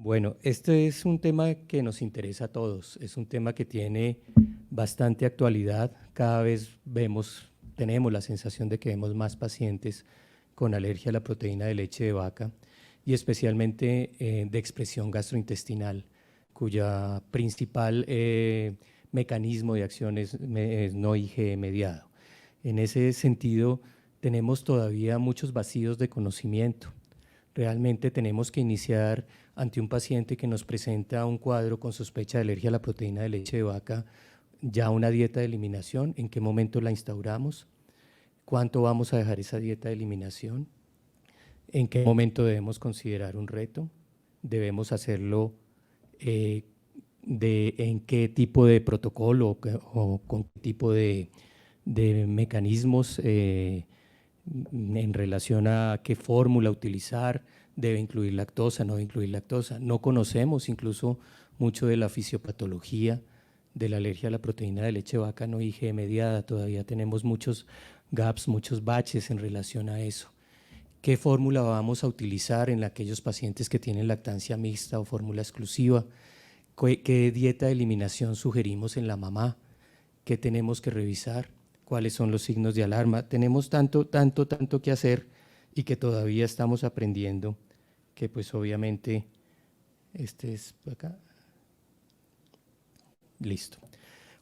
Bueno, este es un tema que nos interesa a todos, es un tema que tiene bastante actualidad, cada vez tenemos la sensación de que vemos más pacientes con alergia a la proteína de leche de vaca y especialmente de expresión gastrointestinal, cuya principal mecanismo de acción es no IgE mediado. En ese sentido, tenemos todavía muchos vacíos de conocimiento. Realmente tenemos que iniciar ante un paciente que nos presenta un cuadro con sospecha de alergia a la proteína de leche de vaca, ya una dieta de eliminación, en qué momento la instauramos, cuánto vamos a dejar esa dieta de eliminación, en qué momento debemos considerar un reto, debemos hacerlo en qué tipo de protocolo o con qué tipo de mecanismos en relación a qué fórmula utilizar, debe incluir lactosa, no debe incluir lactosa. No conocemos incluso mucho de la fisiopatología de la alergia a la proteína de leche de vaca no IgE mediada, todavía tenemos muchos gaps, muchos baches en relación a eso. ¿Qué fórmula vamos a utilizar en aquellos pacientes que tienen lactancia mixta o fórmula exclusiva? ¿Qué dieta de eliminación sugerimos en la mamá? ¿Qué tenemos que revisar? ¿Cuáles son los signos de alarma? Tenemos tanto que hacer y que todavía estamos aprendiendo, que pues obviamente, este es acá, listo.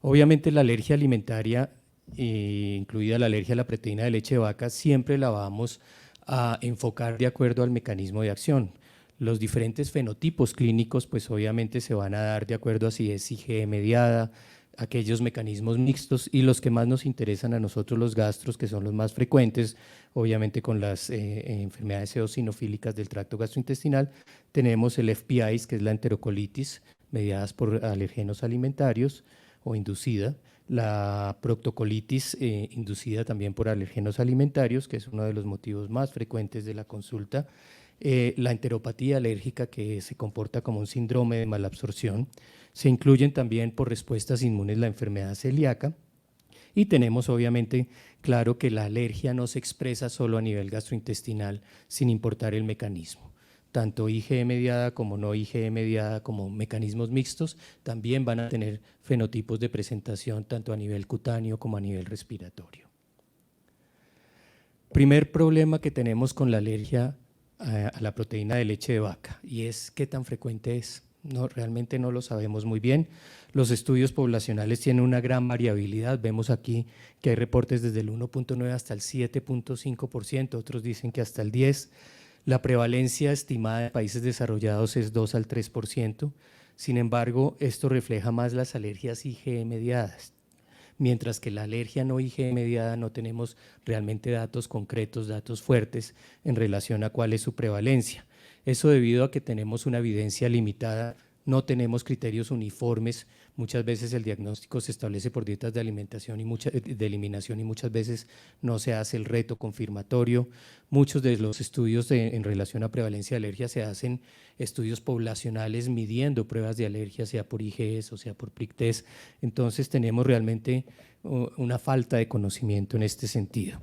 Obviamente la alergia alimentaria, incluida la alergia a la proteína de leche de vaca, siempre la vamos a enfocar de acuerdo al mecanismo de acción. Los diferentes fenotipos clínicos pues obviamente se van a dar de acuerdo a si es IgE mediada, aquellos mecanismos mixtos y los que más nos interesan a nosotros los gastros, que son los más frecuentes, obviamente con las enfermedades eosinofílicas del tracto gastrointestinal, tenemos el FPIs, que es la enterocolitis, mediadas por alergenos alimentarios o inducida, la proctocolitis inducida también por alergenos alimentarios, que es uno de los motivos más frecuentes de la consulta, la enteropatía alérgica, que se comporta como un síndrome de malabsorción. Se incluyen también por respuestas inmunes la enfermedad celíaca y tenemos obviamente claro que la alergia no se expresa solo a nivel gastrointestinal sin importar el mecanismo. Tanto IgE mediada como no IgE mediada como mecanismos mixtos también van a tener fenotipos de presentación tanto a nivel cutáneo como a nivel respiratorio. Primer problema que tenemos con la alergia a la proteína de leche de vaca y es qué tan frecuente es. No, realmente no lo sabemos muy bien. Los estudios poblacionales tienen una gran variabilidad. Vemos aquí que hay reportes desde el 1.9 hasta el 7.5%, otros dicen que hasta el 10%. La prevalencia estimada en países desarrollados es 2 al 3%. Sin embargo, esto refleja más las alergias IgE mediadas. Mientras que la alergia no IgE mediada no tenemos realmente datos concretos, datos fuertes en relación a cuál es su prevalencia. Eso debido a que tenemos una evidencia limitada, no tenemos criterios uniformes, muchas veces el diagnóstico se establece por dietas de alimentación de eliminación y muchas veces no se hace el reto confirmatorio. Muchos de los estudios en relación a prevalencia de alergia se hacen estudios poblacionales midiendo pruebas de alergia, sea por IgEs o sea por PRIC-test. Entonces tenemos realmente una falta de conocimiento en este sentido.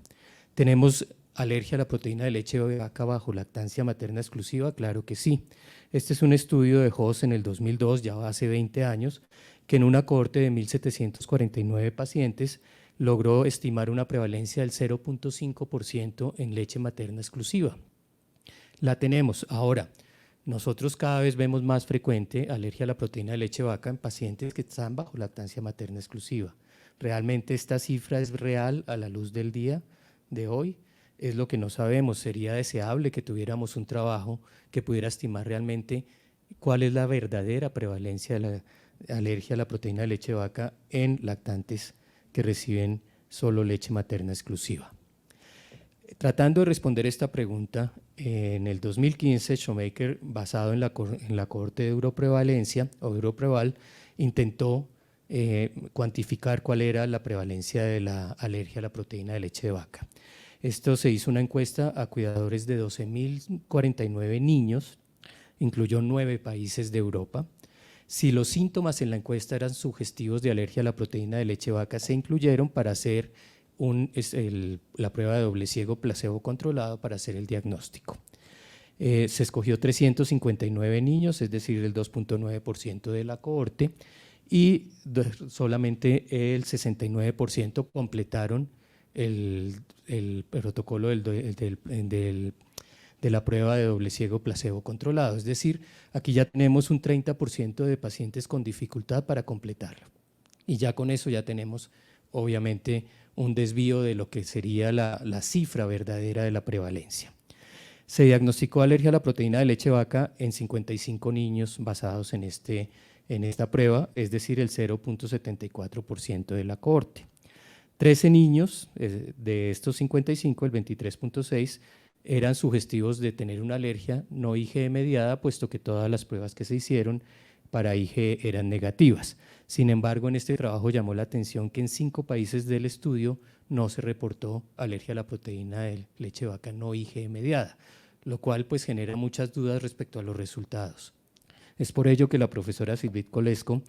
Tenemos alergia a la proteína de leche de vaca bajo lactancia materna exclusiva, claro que sí. Este es un estudio de Haas en el 2002, ya hace 20 años, que en una cohorte de 1.749 pacientes logró estimar una prevalencia del 0.5% en leche materna exclusiva. La tenemos. Ahora, nosotros cada vez vemos más frecuente alergia a la proteína de leche de vaca en pacientes que están bajo lactancia materna exclusiva. ¿Realmente esta cifra es real a la luz del día de hoy? Es lo que no sabemos. Sería deseable que tuviéramos un trabajo que pudiera estimar realmente cuál es la verdadera prevalencia de la alergia a la proteína de leche de vaca en lactantes que reciben solo leche materna exclusiva. Tratando de responder esta pregunta, en el 2015 Shoemaker, basado en la cohorte de Europrevalencia o Europreval, intentó cuantificar cuál era la prevalencia de la alergia a la proteína de leche de vaca. Esto se hizo una encuesta a cuidadores de 12.049 niños, incluyó 9 países de Europa. Si los síntomas en la encuesta eran sugestivos de alergia a la proteína de leche de vaca, se incluyeron para hacer la prueba de doble ciego placebo controlado para hacer el diagnóstico. Se escogió 359 niños, es decir, el 2.9% de la cohorte, y solamente el 69% completaron el protocolo de la prueba de doble ciego placebo controlado. Es decir, aquí ya tenemos un 30% de pacientes con dificultad para completarlo. Y ya con eso ya tenemos, obviamente, un desvío de lo que sería la cifra verdadera de la prevalencia. Se diagnosticó alergia a la proteína de leche de vaca en 55 niños basados en esta prueba, es decir, el 0.74% de la cohorte. 13 niños de estos 55, el 23.6%, eran sugestivos de tener una alergia no IgE mediada, puesto que todas las pruebas que se hicieron para IgE eran negativas. Sin embargo, en este trabajo llamó la atención que en 5 países del estudio no se reportó alergia a la proteína de leche de vaca no IgE mediada, lo cual pues genera muchas dudas respecto a los resultados. Es por ello que la profesora Silvit Colesco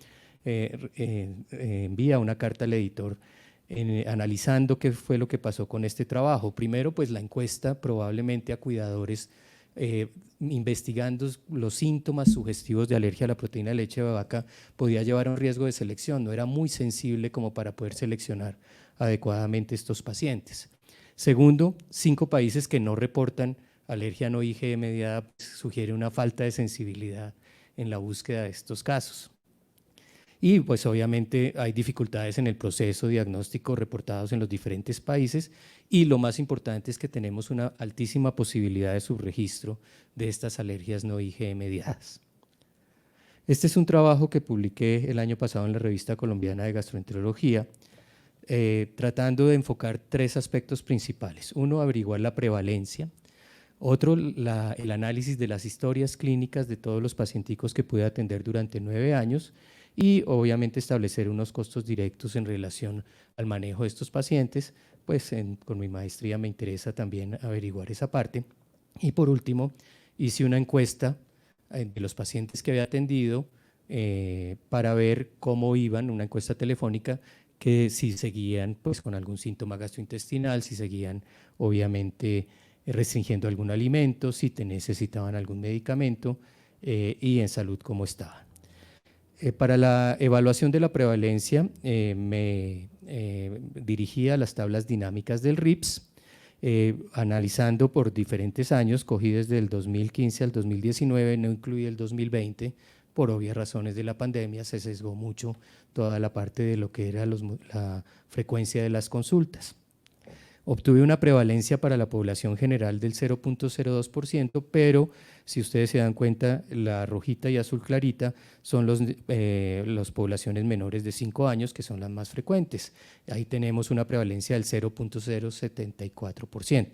envía una carta al editor analizando qué fue lo que pasó con este trabajo. Primero, pues la encuesta probablemente a cuidadores investigando los síntomas sugestivos de alergia a la proteína de leche de vaca podía llevar a un riesgo de selección, no era muy sensible como para poder seleccionar adecuadamente estos pacientes. Segundo, 5 países que no reportan alergia no IgE mediada pues, sugiere una falta de sensibilidad en la búsqueda de estos casos. Y pues obviamente hay dificultades en el proceso diagnóstico reportados en los diferentes países y lo más importante es que tenemos una altísima posibilidad de subregistro de estas alergias no IgE mediadas. Este es un trabajo que publiqué el año pasado en la Revista Colombiana de Gastroenterología, tratando de enfocar 3 aspectos principales. Uno, averiguar la prevalencia. Otro, el análisis de las historias clínicas de todos los pacienticos que pude atender durante 9 años y obviamente establecer unos costos directos en relación al manejo de estos pacientes, pues con mi maestría me interesa también averiguar esa parte. Y por último, hice una encuesta de los pacientes que había atendido para ver cómo iban, una encuesta telefónica, que si seguían pues con algún síntoma gastrointestinal, si seguían obviamente restringiendo algún alimento, si necesitaban algún medicamento y en salud cómo estaban. Para la evaluación de la prevalencia me dirigí a las tablas dinámicas del RIPS, analizando por diferentes años, cogí desde el 2015 al 2019, no incluí el 2020, por obvias razones de la pandemia, se sesgó mucho toda la parte de lo que era la frecuencia de las consultas. Obtuve una prevalencia para la población general del 0.02%, pero si ustedes se dan cuenta, la rojita y azul clarita son las poblaciones menores de 5 años, que son las más frecuentes. Ahí tenemos una prevalencia del 0.074%.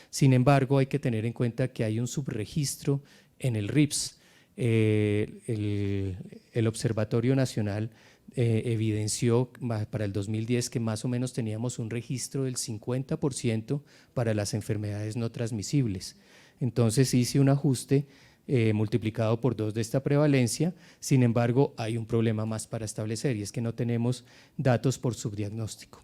Sin embargo, hay que tener en cuenta que hay un subregistro en el RIPS. El Observatorio Nacional evidenció para el 2010 que más o menos teníamos un registro del 50% para las enfermedades no transmisibles. Entonces hice un ajuste multiplicado por 2 de esta prevalencia. Sin embargo, hay un problema más para establecer y es que no tenemos datos por subdiagnóstico.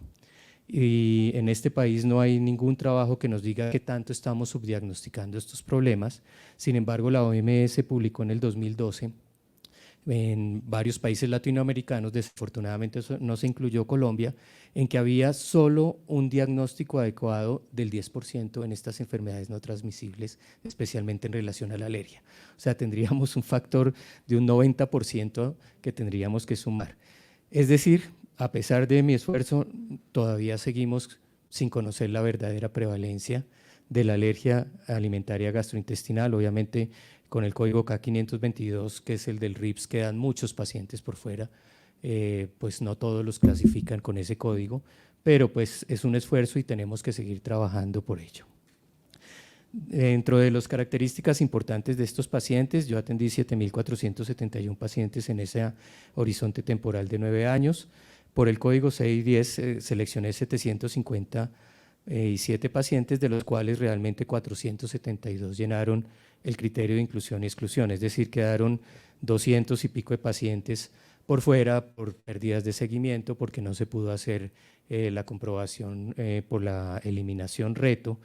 Y en este país no hay ningún trabajo que nos diga qué tanto estamos subdiagnosticando estos problemas. Sin embargo, la OMS publicó en el 2012 en varios países latinoamericanos, desafortunadamente no se incluyó Colombia, en que había solo un diagnóstico adecuado del 10% en estas enfermedades no transmisibles, especialmente en relación a la alergia. O sea, tendríamos un factor de un 90% que tendríamos que sumar. Es decir, a pesar de mi esfuerzo, todavía seguimos sin conocer la verdadera prevalencia de la alergia alimentaria gastrointestinal. Obviamente, con el código K522, que es el del RIPS, quedan muchos pacientes por fuera, pues no todos los clasifican con ese código, pero pues es un esfuerzo y tenemos que seguir trabajando por ello. Dentro de las características importantes de estos pacientes, yo atendí 7.471 pacientes en ese horizonte temporal de 9 años. Por el código 610 seleccioné 757 pacientes, de los cuales realmente 472 llenaron el criterio de inclusión y exclusión, es decir, quedaron 200 y pico de pacientes por fuera por pérdidas de seguimiento, porque no se pudo hacer la comprobación por la eliminación reto.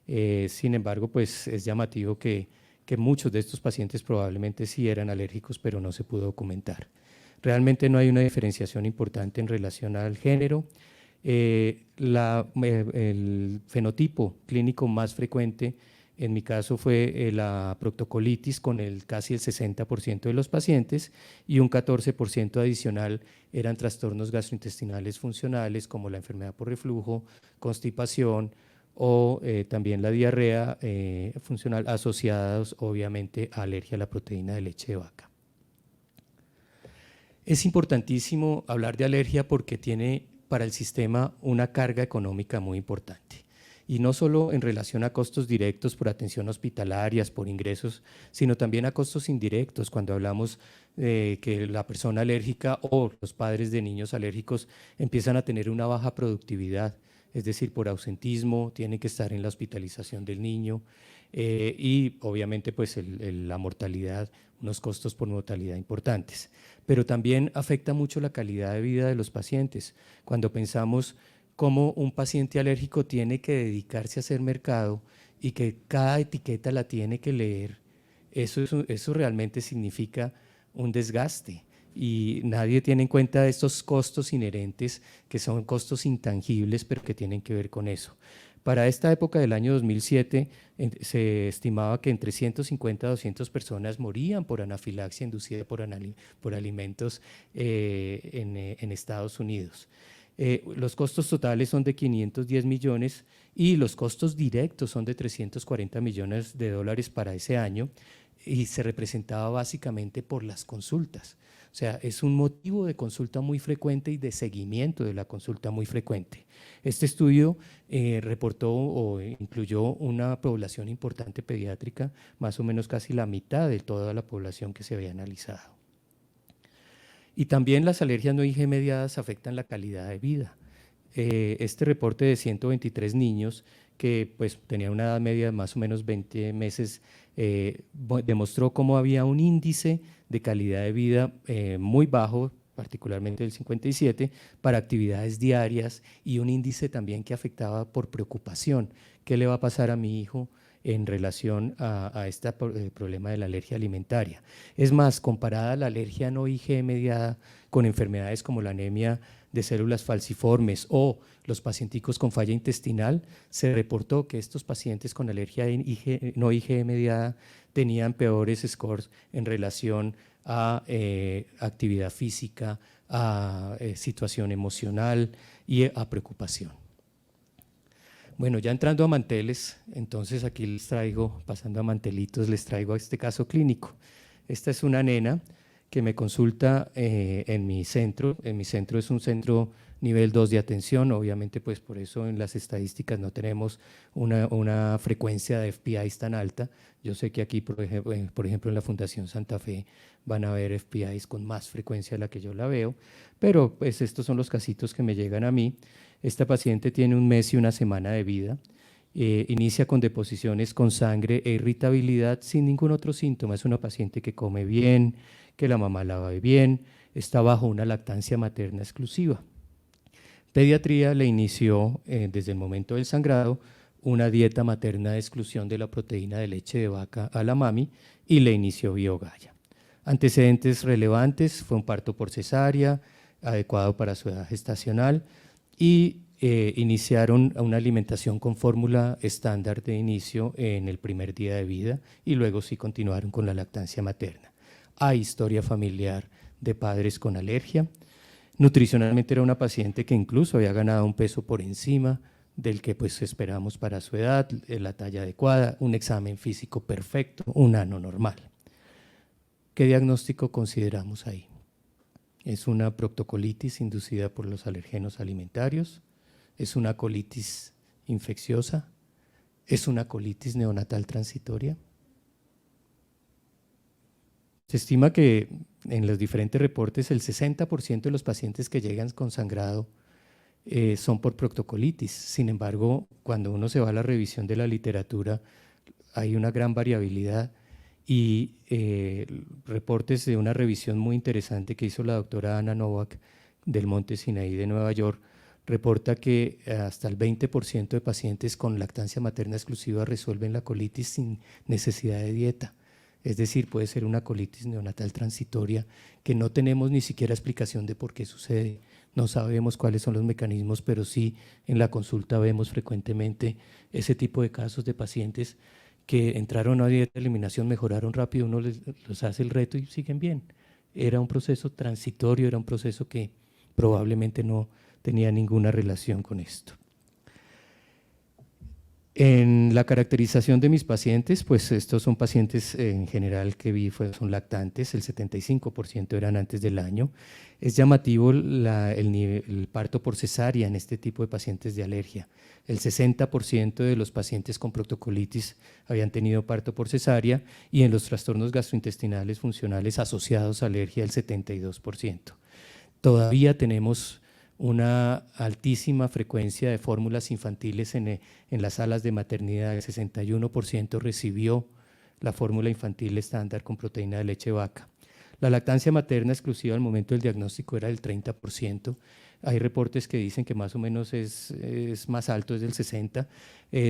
Sin embargo, pues es llamativo que que muchos de estos pacientes probablemente sí eran alérgicos, pero no se pudo documentar. Realmente no hay una diferenciación importante en relación al género. El fenotipo clínico más frecuente en mi caso fue la proctocolitis con casi el 60% de los pacientes, y un 14% adicional eran trastornos gastrointestinales funcionales como la enfermedad por reflujo, constipación o también la diarrea funcional, asociados obviamente a alergia a la proteína de leche de vaca. Es importantísimo hablar de alergia porque tiene para el sistema una carga económica muy importante. Y no solo en relación a costos directos por atención hospitalarias, por ingresos, sino también a costos indirectos cuando hablamos de que la persona alérgica o los padres de niños alérgicos empiezan a tener una baja productividad, es decir, por ausentismo, tienen que estar en la hospitalización del niño y obviamente pues la mortalidad, unos costos por mortalidad importantes. Pero también afecta mucho la calidad de vida de los pacientes. Cuando pensamos cómo un paciente alérgico tiene que dedicarse a hacer mercado y que cada etiqueta la tiene que leer, eso realmente significa un desgaste. Y nadie tiene en cuenta estos costos inherentes, que son costos intangibles, pero que tienen que ver con eso. Para esta época del año 2007 se estimaba que entre 150 a 200 personas morían por anafilaxia inducida por alimentos en Estados Unidos. Los costos totales son de 510 millones y los costos directos son de 340 millones de dólares para ese año, y se representaba básicamente por las consultas. O sea, es un motivo de consulta muy frecuente y de seguimiento de la consulta muy frecuente. Este estudio reportó o incluyó una población importante pediátrica, más o menos casi la mitad de toda la población que se había analizado. Y también las alergias no IgE mediadas afectan la calidad de vida. Este reporte de 123 niños que pues tenían una edad media de más o menos 20 meses demostró cómo había un índice de calidad de vida muy bajo, particularmente del 57, para actividades diarias, y un índice también que afectaba por preocupación. ¿Qué le va a pasar a mi hijo en relación a este problema de la alergia alimentaria? Es más, comparada la alergia no IgE mediada con enfermedades como la anemia de células falciformes o los pacienticos con falla intestinal, se reportó que estos pacientes con alergia no IgE mediada tenían peores scores en relación a actividad física, a situación emocional y a preocupación. Bueno, ya entrando a manteles, entonces aquí les traigo, pasando a mantelitos, les traigo este caso clínico. Esta es una nena que me consulta en mi centro. En mi centro es un centro nivel 2 de atención, obviamente pues por eso en las estadísticas no tenemos una frecuencia de FPIs tan alta. Yo sé que aquí, por ejemplo, en la Fundación Santa Fe van a haber FPIs con más frecuencia de la que yo la veo, pero pues estos son los casitos que me llegan a mí. Esta paciente tiene 1 mes y 1 semana de vida. Inicia con deposiciones con sangre e irritabilidad sin ningún otro síntoma. Es una paciente que come bien, que la mamá la ve bien, está bajo una lactancia materna exclusiva. Pediatría le inició desde el momento del sangrado una dieta materna de exclusión de la proteína de leche de vaca a la mami y le inició Biogaya. Antecedentes relevantes: fue un parto por cesárea, adecuado para su edad gestacional, y iniciaron una alimentación con fórmula estándar de inicio en el primer día de vida, y luego sí continuaron con la lactancia materna. Hay historia familiar de padres con alergia. Nutricionalmente era una paciente que incluso había ganado un peso por encima del que pues esperamos para su edad, la talla adecuada, un examen físico perfecto, un ano normal. ¿Qué diagnóstico consideramos ahí? Es una proctocolitis inducida por los alergenos alimentarios, es una colitis infecciosa, es una colitis neonatal transitoria. Se estima que en los diferentes reportes el 60% de los pacientes que llegan con sangrado son por proctocolitis. Sin embargo, cuando uno se va a la revisión de la literatura, hay una gran variabilidad, y reportes de una revisión muy interesante que hizo la doctora Ana Novak del Monte Sinaí de Nueva York reporta que hasta el 20% de pacientes con lactancia materna exclusiva resuelven la colitis sin necesidad de dieta. Es decir, puede ser una colitis neonatal transitoria que no tenemos ni siquiera explicación de por qué sucede. No sabemos cuáles son los mecanismos, pero sí en la consulta vemos frecuentemente ese tipo de casos de pacientes que entraron a dieta de eliminación, mejoraron rápido, uno les hace el reto y siguen bien. Era un proceso transitorio, era un proceso que probablemente no tenía ninguna relación con esto. En la caracterización de mis pacientes, pues estos son pacientes en general que vi son lactantes, el 75% eran antes del año. Es llamativo el parto por cesárea en este tipo de pacientes de alergia. El 60% de los pacientes con proctocolitis habían tenido parto por cesárea y en los trastornos gastrointestinales funcionales asociados a alergia el 72%. Todavía tenemos una altísima frecuencia de fórmulas infantiles en las salas de maternidad. El 61% recibió la fórmula infantil estándar con proteína de leche de vaca. La lactancia materna exclusiva al momento del diagnóstico era del 30%. Hay reportes que dicen que más o menos es más alto, es del 60%.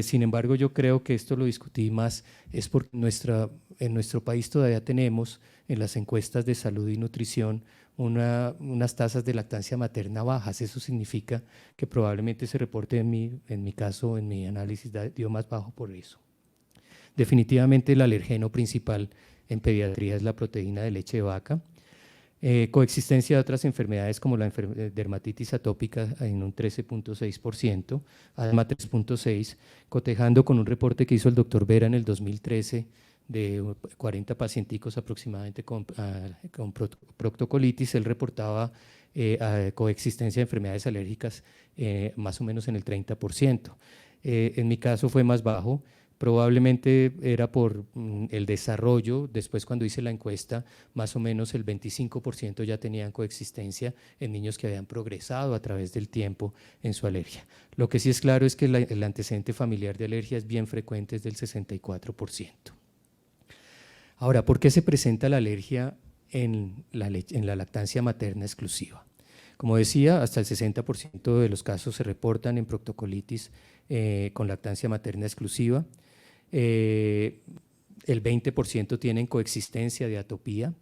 Sin embargo, yo creo que esto lo discutí más, es porque en nuestro país todavía tenemos en las encuestas de salud y nutrición unas tasas de lactancia materna bajas. Eso significa que probablemente ese reporte en mi caso, en mi análisis, dio más bajo por eso. Definitivamente el alergeno principal en pediatría es la proteína de leche de vaca. Coexistencia de otras enfermedades como la dermatitis atópica en un 13.6%, asma 3.6%, cotejando con un reporte que hizo el doctor Vera en el 2013 de 40 pacienticos aproximadamente con proctocolitis. Él reportaba coexistencia de enfermedades alérgicas más o menos en el 30%. En mi caso fue más bajo. Probablemente era por el desarrollo. Después, cuando hice la encuesta, más o menos el 25% ya tenían coexistencia en niños que habían progresado a través del tiempo en su alergia. Lo que sí es claro es que el antecedente familiar de alergia es bien frecuente, es del 64%. Ahora, ¿por qué se presenta la alergia en la lactancia materna exclusiva? Como decía, hasta el 60% de los casos se reportan en proctocolitis con lactancia materna exclusiva. El 20% tienen coexistencia de atopía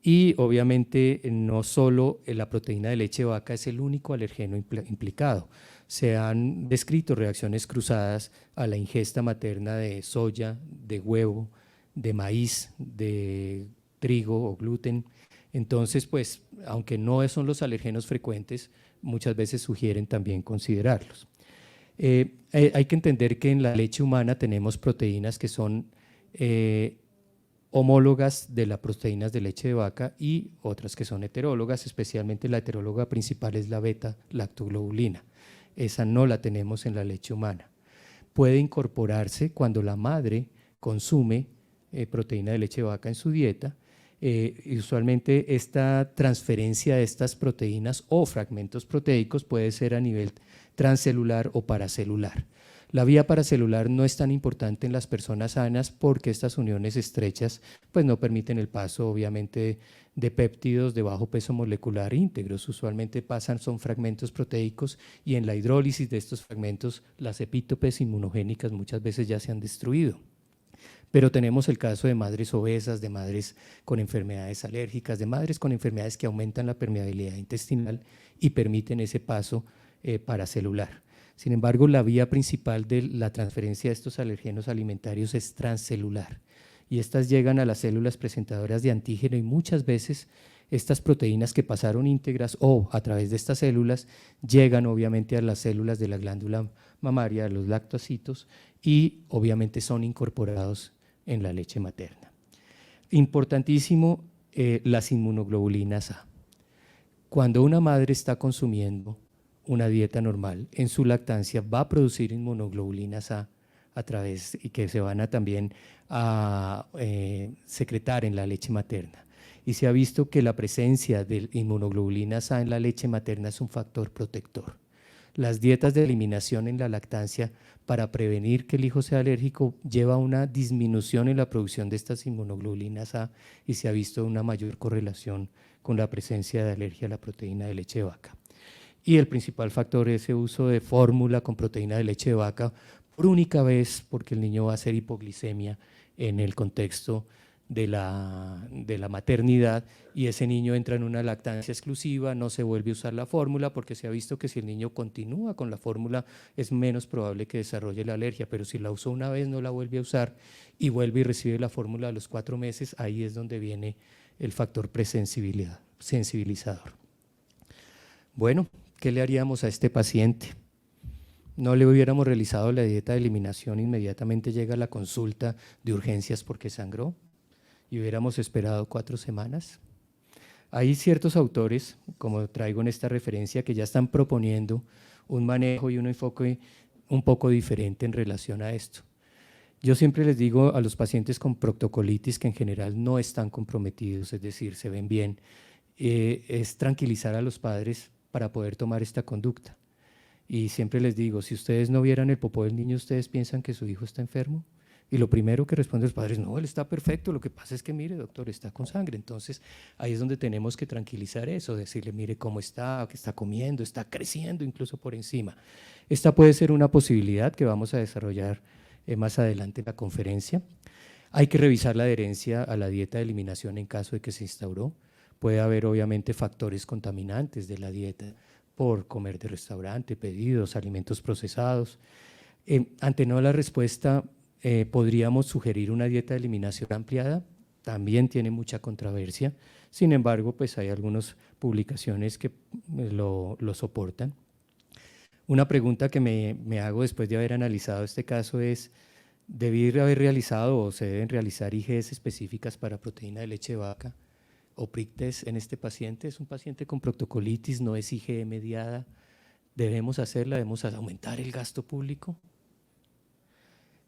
y obviamente no solo la proteína de leche de vaca es el único alergeno implicado. Se han descrito reacciones cruzadas a la ingesta materna de soya, de huevo, de maíz, de trigo o gluten. Entonces, pues, aunque no son los alergenos frecuentes, muchas veces sugieren también considerarlos. Hay que entender que en la leche humana tenemos proteínas que son homólogas de las proteínas de leche de vaca y otras que son heterólogas, especialmente la heteróloga principal es la beta-lactoglobulina. Esa no la tenemos en la leche humana. Puede incorporarse cuando la madre consume proteína de leche de vaca en su dieta. Y usualmente esta transferencia de estas proteínas o fragmentos proteicos puede ser a nivel transcelular o paracelular. La vía paracelular no es tan importante en las personas sanas porque estas uniones estrechas pues no permiten el paso obviamente de péptidos de bajo peso molecular íntegros. Usualmente son fragmentos proteicos y en la hidrólisis de estos fragmentos las epítopes inmunogénicas muchas veces ya se han destruido. Pero tenemos el caso de madres obesas, de madres con enfermedades alérgicas, de madres con enfermedades que aumentan la permeabilidad intestinal y permiten ese paso paracelular. Sin embargo, la vía principal de la transferencia de estos alergenos alimentarios es transcelular y estas llegan a las células presentadoras de antígeno y muchas veces estas proteínas que pasaron íntegras o a través de estas células llegan obviamente a las células de la glándula mamaria, a los lactocitos y obviamente son incorporados en la leche materna. Importantísimo, las inmunoglobulinas A. Cuando una madre está consumiendo una dieta normal, en su lactancia va a producir inmunoglobulinas A través y que se van a también a secretar en la leche materna. Y se ha visto que la presencia de inmunoglobulinas A en la leche materna es un factor protector. Las dietas de eliminación en la lactancia para prevenir que el hijo sea alérgico lleva una disminución en la producción de estas inmunoglobulinas A y se ha visto una mayor correlación con la presencia de alergia a la proteína de leche de vaca. Y el principal factor es ese uso de fórmula con proteína de leche de vaca por única vez porque el niño va a hacer hipoglicemia en el contexto de la maternidad, y ese niño entra en una lactancia exclusiva, no se vuelve a usar la fórmula, porque se ha visto que si el niño continúa con la fórmula es menos probable que desarrolle la alergia, pero si la usó una vez no la vuelve a usar y vuelve y recibe la fórmula a los 4 meses, ahí es donde viene el factor sensibilizador. Bueno, ¿qué le haríamos a este paciente? No le hubiéramos realizado la dieta de eliminación, inmediatamente llega a la consulta de urgencias porque sangró, y hubiéramos esperado 4 semanas. Hay ciertos autores, como traigo en esta referencia, que ya están proponiendo un manejo y un enfoque un poco diferente en relación a esto. Yo siempre les digo a los pacientes con proctocolitis, que en general no están comprometidos, es decir, se ven bien, es tranquilizar a los padres para poder tomar esta conducta. Y siempre les digo, si ustedes no vieran el popó del niño, ¿ustedes piensan que su hijo está enfermo? Y lo primero que responden los padres, no, él está perfecto, lo que pasa es que mire, doctor, está con sangre. Entonces ahí es donde tenemos que tranquilizar eso, decirle, mire cómo está, que está comiendo, está creciendo incluso por encima. Esta puede ser una posibilidad que vamos a desarrollar más adelante en la conferencia. Hay que revisar la adherencia a la dieta de eliminación en caso de que se instauró. Puede haber obviamente factores contaminantes de la dieta por comer de restaurante, pedidos, alimentos procesados. Ante no la respuesta, podríamos sugerir una dieta de eliminación ampliada, también tiene mucha controversia, sin embargo, pues hay algunas publicaciones que lo soportan. Una pregunta que me hago después de haber analizado este caso es, ¿debí haber realizado o se deben realizar IGS específicas para proteína de leche de vaca o prick test en este paciente? Es un paciente con proctocolitis, no es IgE mediada, ¿debemos hacerla? ¿Debemos aumentar el gasto público?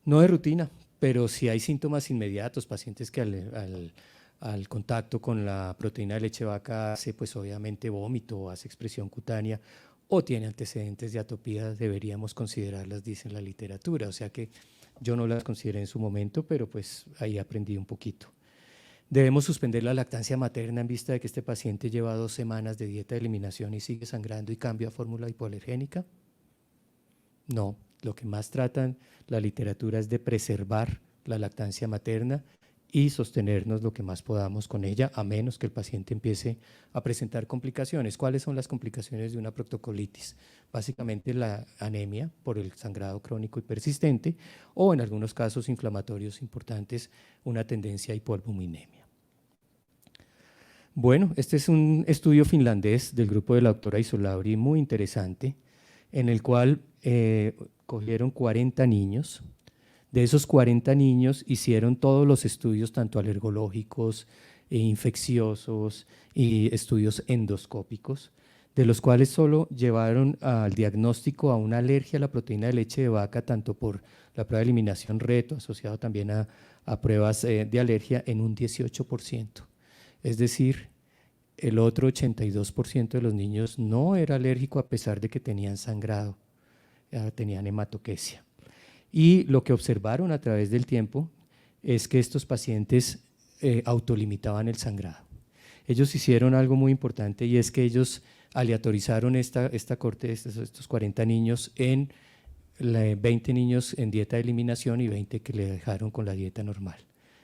No de rutina, pero si hay síntomas inmediatos, pacientes que al contacto con la proteína de leche de vaca hace pues obviamente vómito o hace expresión cutánea o tiene antecedentes de atopía, deberíamos considerarlas, dice la literatura. O sea que yo no las consideré en su momento, pero pues ahí aprendí un poquito. ¿Debemos suspender la lactancia materna en vista de que este paciente lleva 2 semanas de dieta de eliminación y sigue sangrando y cambia a fórmula hipoalergénica? No, lo que más tratan la literatura es de preservar la lactancia materna y sostenernos lo que más podamos con ella, a menos que el paciente empiece a presentar complicaciones. ¿Cuáles son las complicaciones de una proctocolitis? Básicamente la anemia por el sangrado crónico y persistente, o en algunos casos inflamatorios importantes, una tendencia a hipoalbuminemia. Bueno, este es un estudio finlandés del grupo de la doctora Isolauri, muy interesante, en el cual cogieron 40 niños. De esos 40 niños hicieron todos los estudios, tanto alergológicos, infecciosos y estudios endoscópicos, de los cuales solo llevaron al diagnóstico a una alergia a la proteína de leche de vaca, tanto por la prueba de eliminación reto, asociado también a pruebas de alergia, en un 18%. Es decir, el otro 82% de los niños no era alérgico a pesar de que tenían sangrado, tenían hematoquesia. Y lo que observaron a través del tiempo es que estos pacientes autolimitaban el sangrado. Ellos hicieron algo muy importante, y es que ellos aleatorizaron esta corte, estos 40 niños en 20 niños en dieta de eliminación y 20 que le dejaron con la dieta normal.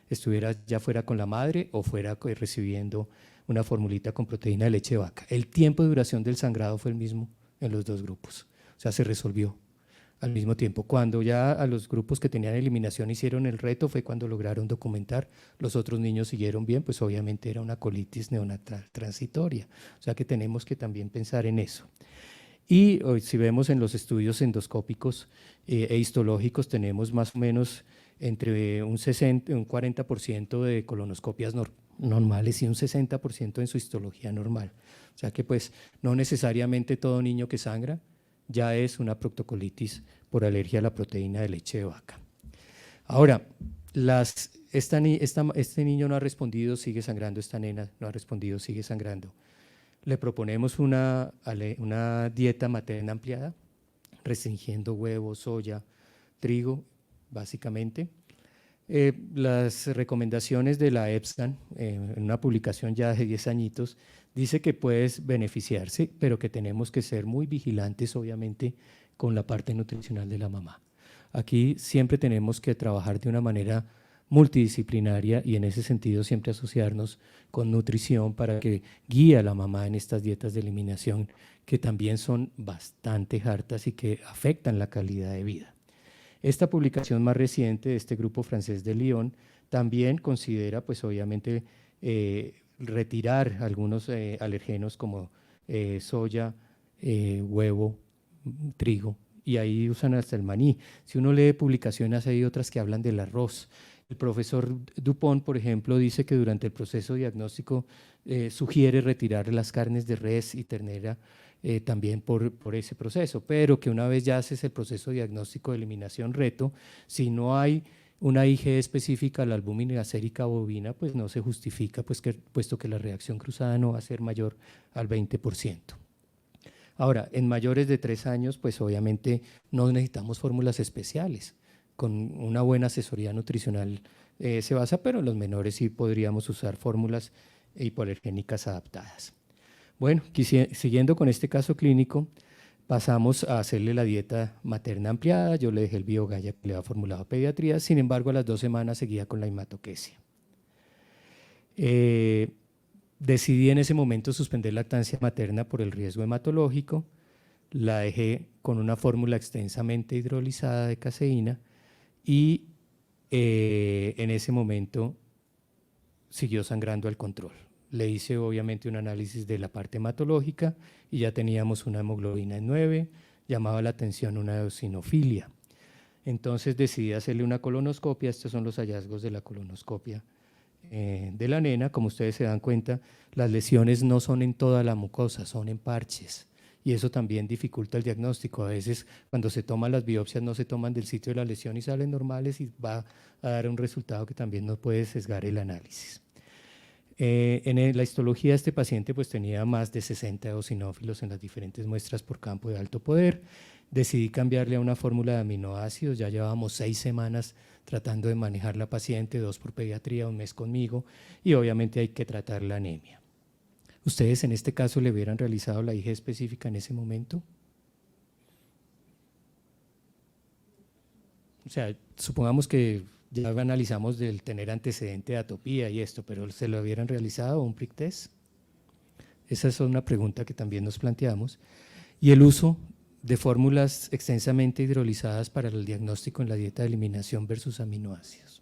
Estuviera ya fuera con la madre o fuera recibiendo una formulita con proteína de leche de vaca. El tiempo de duración del sangrado fue el mismo en los dos grupos, o sea, se resolvió al mismo tiempo. Cuando ya a los grupos que tenían eliminación hicieron el reto, fue cuando lograron documentar. Los otros niños siguieron bien, pues obviamente era una colitis neonatal transitoria, o sea que tenemos que también pensar en eso. Y si vemos en los estudios endoscópicos e histológicos, tenemos más o menos entre un 40% de colonoscopias normales y un 60% en su histología normal. O sea que pues no necesariamente todo niño que sangra ya es una proctocolitis por alergia a la proteína de leche de vaca. Ahora, este niño no ha respondido, sigue sangrando, esta nena no ha respondido, sigue sangrando. Le proponemos una dieta materna ampliada, restringiendo huevos, soya, trigo, básicamente. Las recomendaciones de la EPSCAN, en una publicación ya de 10 añitos, dice que puedes beneficiarse, pero que tenemos que ser muy vigilantes, obviamente, con la parte nutricional de la mamá. Aquí siempre tenemos que trabajar de una manera multidisciplinaria y en ese sentido siempre asociarnos con nutrición para que guíe a la mamá en estas dietas de eliminación que también son bastante hartas y que afectan la calidad de vida. Esta publicación más reciente de este grupo francés de Lyon también considera, pues obviamente, retirar algunos alergenos como soya, huevo, trigo, y ahí usan hasta el maní. Si uno lee publicaciones, hay otras que hablan del arroz. El profesor Dupont, por ejemplo, dice que durante el proceso diagnóstico sugiere retirar las carnes de res y ternera también por ese proceso, pero que una vez ya haces el proceso diagnóstico de eliminación reto, si no hay una IgE específica a la albúmina sérica bovina, pues no se justifica, puesto que la reacción cruzada no va a ser mayor al 20%. Ahora, en mayores de 3 años, pues obviamente no necesitamos fórmulas especiales. Con una buena asesoría nutricional se basa, pero en los menores sí podríamos usar fórmulas hipoalergénicas adaptadas. Bueno, siguiendo con este caso clínico, pasamos a hacerle la dieta materna ampliada. Yo le dejé el BioGaia que le había formulado a pediatría, sin embargo, a las 2 semanas seguía con la hematoquesia. Decidí en ese momento suspender lactancia materna por el riesgo hematológico. La dejé con una fórmula extensamente hidrolizada de caseína y en ese momento siguió sangrando al control. Le hice obviamente un análisis de la parte hematológica y ya teníamos una hemoglobina en 9, llamaba la atención una eosinofilia. Entonces decidí hacerle una colonoscopia. Estos son los hallazgos de la colonoscopia de la nena. Como ustedes se dan cuenta, las lesiones no son en toda la mucosa, son en parches. Y eso también dificulta el diagnóstico. A veces cuando se toman las biopsias no se toman del sitio de la lesión y salen normales y va a dar un resultado que también nos puede sesgar el análisis. En la histología este paciente pues tenía más de 60 eosinófilos en las diferentes muestras por campo de alto poder. Decidí cambiarle a una fórmula de aminoácidos. Ya llevábamos 6 semanas tratando de manejar la paciente, 2 por pediatría, 1 mes conmigo, y obviamente hay que tratar la anemia. ¿Ustedes en este caso le hubieran realizado la IgE específica en ese momento? O sea, supongamos que ya analizamos del tener antecedente de atopía y esto, pero ¿se lo hubieran realizado un prick test? Esa es una pregunta que también nos planteamos. Y el uso de fórmulas extensamente hidrolizadas para el diagnóstico en la dieta de eliminación versus aminoácidos.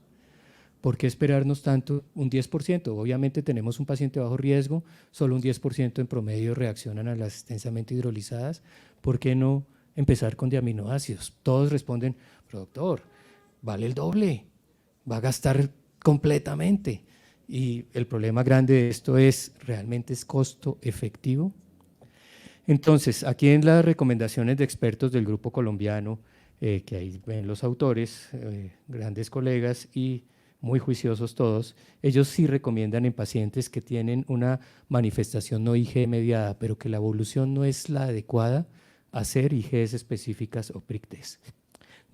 ¿Por qué esperarnos tanto? Un 10%. Obviamente tenemos un paciente bajo riesgo, solo un 10% en promedio reaccionan a las extensamente hidrolizadas. ¿Por qué no empezar con de aminoácidos? Todos responden, pero doctor, vale el doble, va a gastar completamente. Y el problema grande de esto es, ¿realmente es costo efectivo? Entonces, aquí en las recomendaciones de expertos del grupo colombiano, que ahí ven los autores, grandes colegas y muy juiciosos todos, ellos sí recomiendan en pacientes que tienen una manifestación no IgE mediada, pero que la evolución no es la adecuada, hacer IgEs específicas o prick test.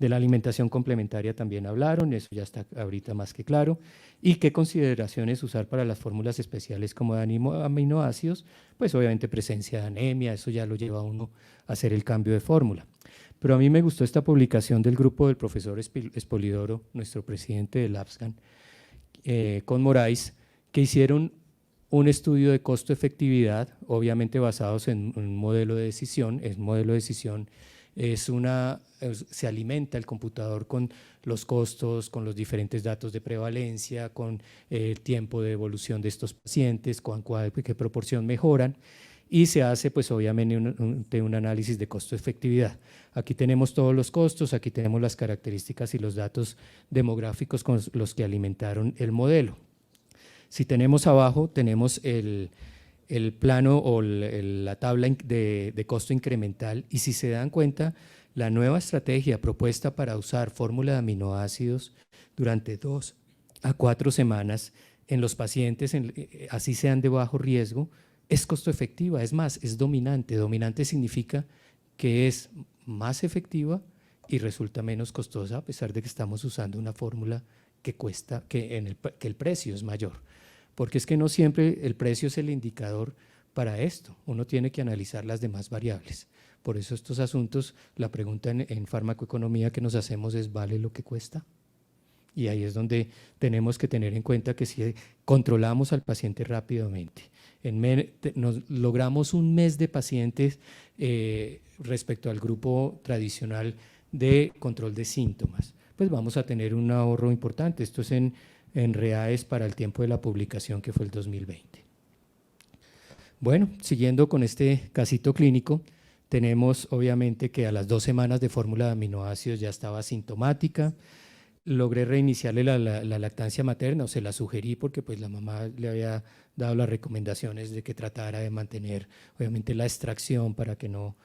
De la alimentación complementaria también hablaron, eso ya está ahorita más que claro. ¿Y qué consideraciones usar para las fórmulas especiales como de aminoácidos? Pues obviamente presencia de anemia, eso ya lo lleva a uno a hacer el cambio de fórmula. Pero a mí me gustó esta publicación del grupo del profesor Espolidoro, nuestro presidente del APSCAN, con Moraes, que hicieron un estudio de costo-efectividad, obviamente basados en un modelo de decisión. El modelo de decisión se alimenta el computador con los costos, con los diferentes datos de prevalencia, con el tiempo de evolución de estos pacientes, con qué proporción mejoran, y se hace pues obviamente un análisis de costo-efectividad. Aquí tenemos todos los costos, aquí tenemos las características y los datos demográficos con los que alimentaron el modelo. Si tenemos abajo, tenemos el plano o la tabla de costo incremental, y si se dan cuenta, la nueva estrategia propuesta para usar fórmula de aminoácidos durante 2 a 4 semanas en los pacientes, así sean de bajo riesgo, es costo efectiva, es más, es dominante. Dominante significa que es más efectiva y resulta menos costosa, a pesar de que estamos usando una fórmula que el precio es mayor. Porque es que no siempre el precio es el indicador para esto, uno tiene que analizar las demás variables. Por eso estos asuntos, la pregunta en farmacoeconomía que nos hacemos es, ¿vale lo que cuesta? Y ahí es donde tenemos que tener en cuenta que si controlamos al paciente rápidamente, nos logramos un mes de pacientes respecto al grupo tradicional de control de síntomas, pues vamos a tener un ahorro importante. Esto es en reales para el tiempo de la publicación, que fue el 2020. Bueno, siguiendo con este casito clínico, tenemos obviamente que a las 2 semanas de fórmula de aminoácidos ya estaba sintomática. Logré reiniciarle la lactancia materna, o se la sugerí porque pues la mamá le había dado las recomendaciones de que tratara de mantener obviamente la extracción para que no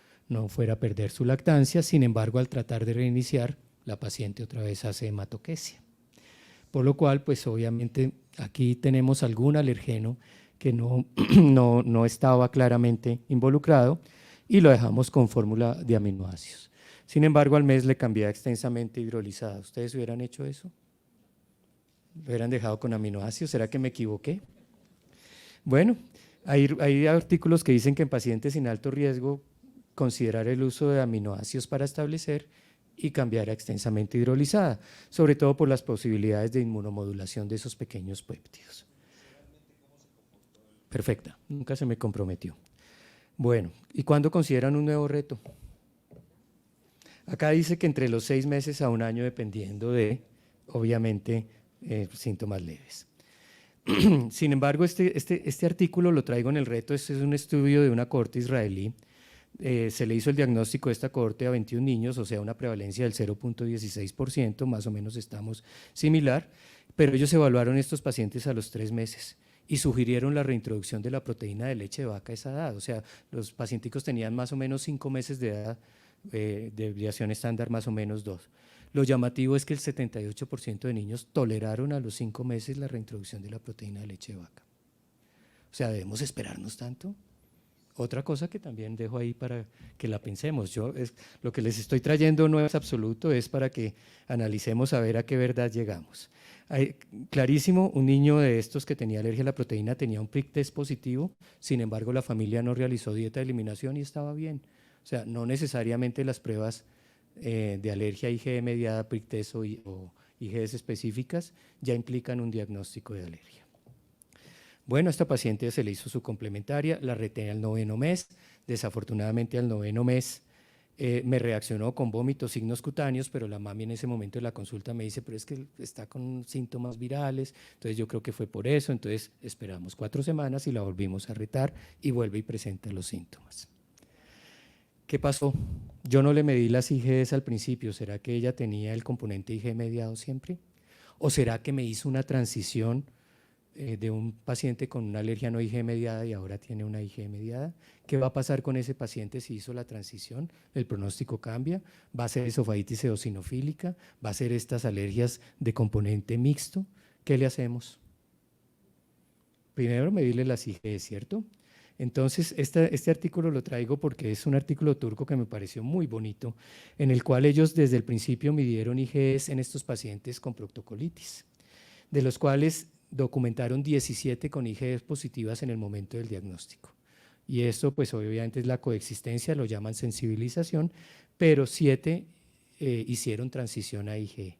fuera a perder su lactancia. Sin embargo, al tratar de reiniciar, la paciente otra vez hace hematoquesia. Por lo cual, pues obviamente aquí tenemos algún alergeno que no estaba claramente involucrado y lo dejamos con fórmula de aminoácidos. Sin embargo, al mes le cambié a extensamente hidrolizada. ¿Ustedes hubieran hecho eso? ¿Lo hubieran dejado con aminoácidos? ¿Será que me equivoqué? Bueno, hay artículos que dicen que en pacientes sin alto riesgo considerar el uso de aminoácidos para establecer y cambiar a extensamente hidrolizada, sobre todo por las posibilidades de inmunomodulación de esos pequeños péptidos. Perfecta, nunca se me comprometió. Bueno, ¿y cuándo consideran un nuevo reto? Acá dice que entre los 6 meses a 1 año, dependiendo de, obviamente, síntomas leves. Sin embargo, este artículo lo traigo en el reto. Este es un estudio de una cohorte israelí. Se le hizo el diagnóstico de esta cohorte a 21 niños, o sea, una prevalencia del 0.16%, más o menos estamos similar, pero ellos evaluaron estos pacientes a los 3 meses y sugirieron la reintroducción de la proteína de leche de vaca a esa edad. O sea, los pacienticos tenían más o menos 5 meses de edad, de desviación estándar más o menos 2. Lo llamativo es que el 78% de niños toleraron a los 5 meses la reintroducción de la proteína de leche de vaca. O sea, ¿debemos esperarnos tanto? Otra cosa que también dejo ahí para que la pensemos. Lo que les estoy trayendo no es absoluto, es para que analicemos a ver a qué verdad llegamos. Clarísimo, un niño de estos que tenía alergia a la proteína tenía un prick test positivo, sin embargo la familia no realizó dieta de eliminación y estaba bien. O sea, no necesariamente las pruebas de alergia IgE mediada, prick test o IgEs específicas ya implican un diagnóstico de alergia. Bueno, a esta paciente se le hizo su complementaria, la reté al 9º mes. Desafortunadamente al 9º mes me reaccionó con vómitos, signos cutáneos, pero la mami en ese momento de la consulta me dice, pero es que está con síntomas virales, entonces yo creo que fue por eso. Entonces esperamos 4 semanas y la volvimos a retar y vuelve y presenta los síntomas. ¿Qué pasó? Yo no le medí las IgEs al principio. ¿Será que ella tenía el componente IgE mediado siempre? ¿O será que me hizo una transición de un paciente con una alergia no IgE mediada y ahora tiene una IgE mediada? ¿Qué va a pasar con ese paciente si hizo la transición? ¿El pronóstico cambia? ¿Va a ser esofagititis eosinofílica? ¿Va a ser estas alergias de componente mixto? ¿Qué le hacemos? Primero medirle las IgE, ¿cierto? Entonces, este artículo lo traigo porque es un artículo turco que me pareció muy bonito, en el cual ellos desde el principio midieron IgEs en estos pacientes con proctocolitis, de los cuales documentaron 17 con IgEs positivas en el momento del diagnóstico. Y esto, pues obviamente es la coexistencia, lo llaman sensibilización, pero 7 hicieron transición a IgE.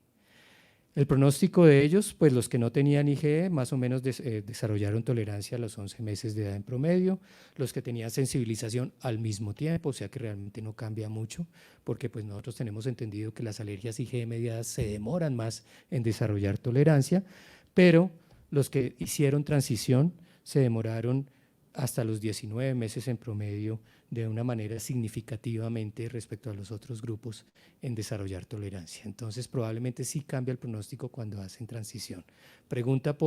El pronóstico de ellos, pues los que no tenían IgE más o menos desarrollaron tolerancia a los 11 meses de edad en promedio, los que tenían sensibilización al mismo tiempo, o sea que realmente no cambia mucho, porque pues nosotros tenemos entendido que las alergias IgE mediadas se demoran más en desarrollar tolerancia, pero los que hicieron transición se demoraron hasta los 19 meses en promedio de una manera significativamente respecto a los otros grupos en desarrollar tolerancia. Entonces probablemente sí cambia el pronóstico cuando hacen transición. Pregunta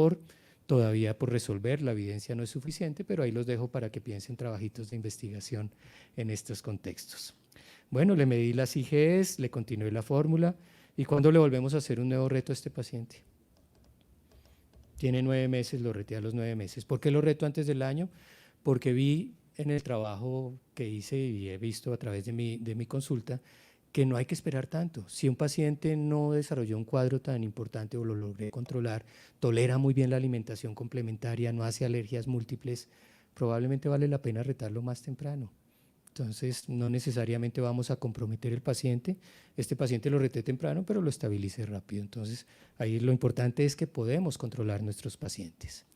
todavía por resolver, la evidencia no es suficiente, pero ahí los dejo para que piensen trabajitos de investigación en estos contextos. Bueno, le medí las IgEs, le continué la fórmula. ¿Y cuándo le volvemos a hacer un nuevo reto a este paciente? Tiene 9 meses, lo reté a los 9 meses. ¿Por qué lo reto antes del año? Porque vi en el trabajo que hice y he visto a través de mi consulta que no hay que esperar tanto. Si un paciente no desarrolló un cuadro tan importante o lo logré controlar, tolera muy bien la alimentación complementaria, no hace alergias múltiples, probablemente vale la pena retarlo más temprano. Entonces, no necesariamente vamos a comprometer el paciente. Este paciente lo reté temprano, pero lo estabilicé rápido. Entonces, ahí lo importante es que podemos controlar nuestros pacientes.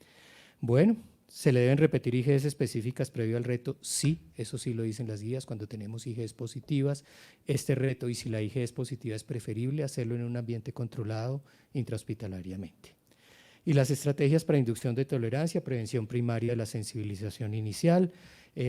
Bueno, ¿se le deben repetir IGS específicas previo al reto? Sí, eso sí lo dicen las guías cuando tenemos IGS positivas. Este reto, y si la IGS positiva es preferible, hacerlo en un ambiente controlado intrahospitalariamente. Y las estrategias para inducción de tolerancia, prevención primaria de la sensibilización inicial,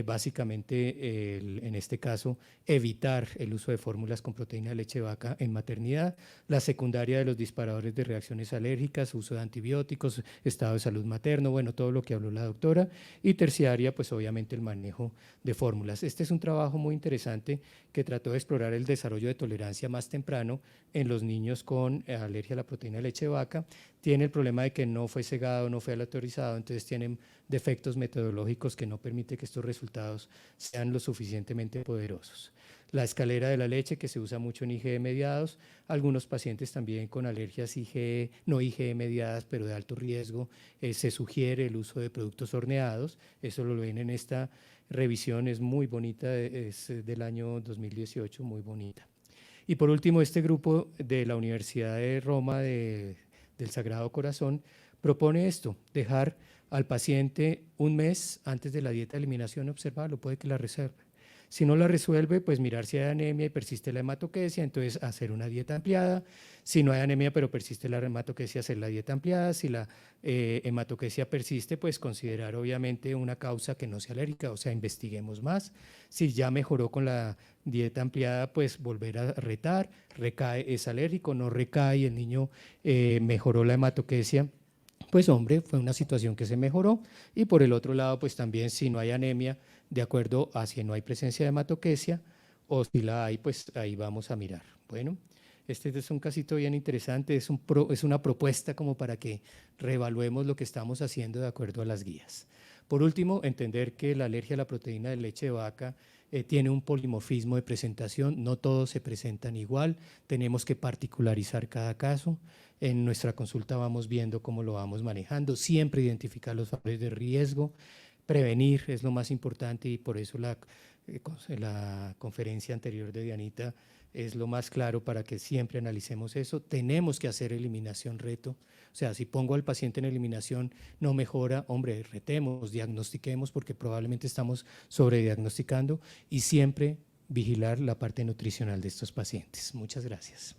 básicamente en este caso evitar el uso de fórmulas con proteína de leche de vaca en maternidad, la secundaria de los disparadores de reacciones alérgicas, uso de antibióticos, estado de salud materno, bueno, todo lo que habló la doctora, y terciaria, pues obviamente el manejo de fórmulas. Este es un trabajo muy interesante que trató de explorar el desarrollo de tolerancia más temprano en los niños con alergia a la proteína de leche de vaca. Tiene el problema de que no fue cegado, no fue aleatorizado, entonces tienen defectos metodológicos que no permiten que estos resultados sean lo suficientemente poderosos. La escalera de la leche, que se usa mucho en IgE mediados, algunos pacientes también con alergias IgE, no IgE mediadas, pero de alto riesgo, se sugiere el uso de productos horneados, eso lo ven en esta revisión, es muy bonita, es del año 2018, muy bonita. Y por último, este grupo de la Universidad de Roma del Sagrado Corazón propone esto, dejar al paciente un mes antes de la dieta de eliminación, observarlo, puede que la reserve. Si no la resuelve, pues mirar si hay anemia y persiste la hematoquesia, entonces hacer una dieta ampliada. Si no hay anemia pero persiste la hematoquesia, hacer la dieta ampliada. Si la hematoquesia persiste, pues considerar obviamente una causa que no sea alérgica, o sea, investiguemos más. Si ya mejoró con la dieta ampliada, pues volver a retar, recae, es alérgico, no recae, el niño mejoró la hematoquesia, pues hombre, fue una situación que se mejoró. Y por el otro lado, pues también si no hay anemia, de acuerdo a si no hay presencia de hematoquesia, o si la hay, pues ahí vamos a mirar. Bueno, este es un casito bien interesante, es una propuesta como para que reevaluemos lo que estamos haciendo de acuerdo a las guías. Por último, entender que la alergia a la proteína de leche de vaca tiene un polimorfismo de presentación, no todos se presentan igual, tenemos que particularizar cada caso. En nuestra consulta vamos viendo cómo lo vamos manejando, siempre identificar los factores de riesgo, prevenir es lo más importante y por eso la conferencia anterior de Dianita es lo más claro para que siempre analicemos eso. Tenemos que hacer eliminación reto, o sea, si pongo al paciente en eliminación no mejora, hombre, retemos, diagnostiquemos porque probablemente estamos sobrediagnosticando y siempre vigilar la parte nutricional de estos pacientes. Muchas gracias.